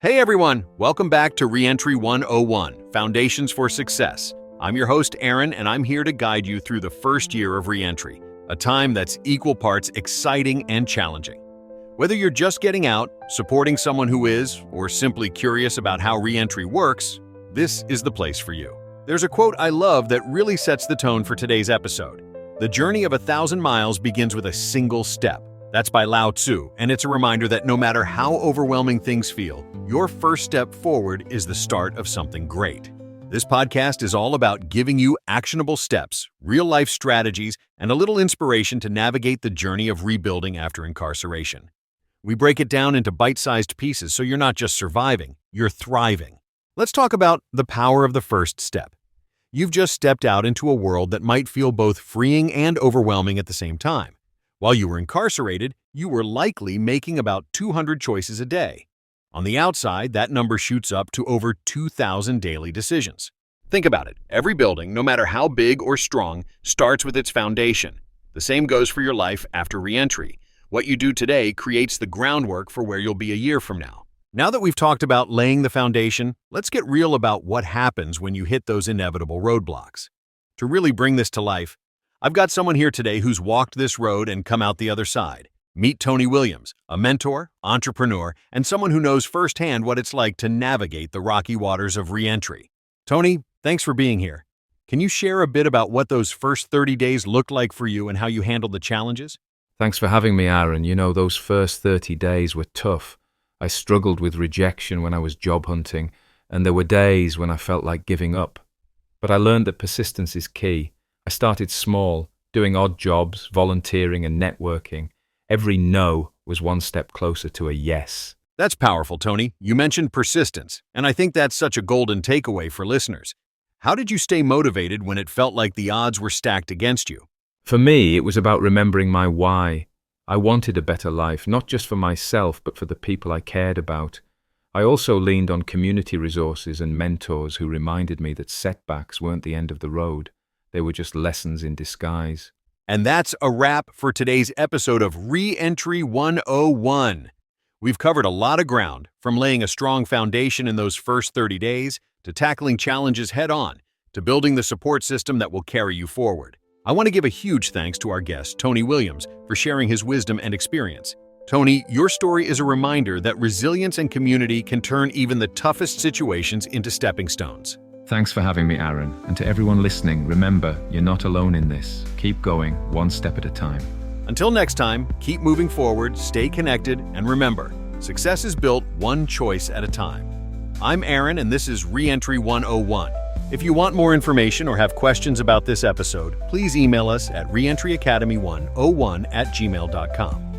Hey everyone, welcome back to Reentry 101, Foundations for Success. I'm your host Aaron, and I'm here to guide you through the first year of reentry, a time that's equal parts exciting and challenging. Whether you're just getting out, supporting someone who is, or simply curious about how reentry works, this is the place for you. There's a quote I love that really sets the tone for today's episode. The journey of 1,000 miles begins with a single step. That's by Lao Tzu, and it's a reminder that no matter how overwhelming things feel, your first step forward is the start of something great. This podcast is all about giving you actionable steps, real-life strategies, and a little inspiration to navigate the journey of rebuilding after incarceration. We break it down into bite-sized pieces so you're not just surviving, you're thriving. Let's talk about the power of the first step. You've just stepped out into a world that might feel both freeing and overwhelming at the same time. While you were incarcerated, you were likely making about 200 choices a day. On the outside, that number shoots up to over 2,000 daily decisions. Think about it. Every building, no matter how big or strong, starts with its foundation. The same goes for your life after reentry. What you do today creates the groundwork for where you'll be a year from now. Now that we've talked about laying the foundation, let's get real about what happens when you hit those inevitable roadblocks. To really bring this to life, I've got someone here today who's walked this road and come out the other side. Meet Tony Williams, a mentor, entrepreneur, and someone who knows firsthand what it's like to navigate the rocky waters of reentry. Tony, thanks for being here. Can you share a bit about what those first 30 days looked like for you and how you handled the challenges? Thanks for having me, Aaron. Those first 30 days were tough. I struggled with rejection when I was job hunting, and there were days when I felt like giving up. But I learned that persistence is key. I started small, doing odd jobs, volunteering and networking. Every no was one step closer to a yes. That's powerful, Tony. You mentioned persistence, and I think that's such a golden takeaway for listeners. How did you stay motivated when it felt like the odds were stacked against you? For me, it was about remembering my why. I wanted a better life, not just for myself, but for the people I cared about. I also leaned on community resources and mentors who reminded me that setbacks weren't the end of the road. They were just lessons in disguise. And that's a wrap for today's episode of Reentry 101. We've covered a lot of ground, from laying a strong foundation in those first 30 days, to tackling challenges head-on, to building the support system that will carry you forward. I want to give a huge thanks to our guest, Tony Williams, for sharing his wisdom and experience. Tony, your story is a reminder that resilience and community can turn even the toughest situations into stepping stones. Thanks for having me, Aaron. And to everyone listening, remember, you're not alone in this. Keep going, one step at a time. Until next time, keep moving forward, stay connected, and remember, success is built one choice at a time. I'm Aaron, and this is Reentry 101. If you want more information or have questions about this episode, please email us at reentryacademy101@gmail.com.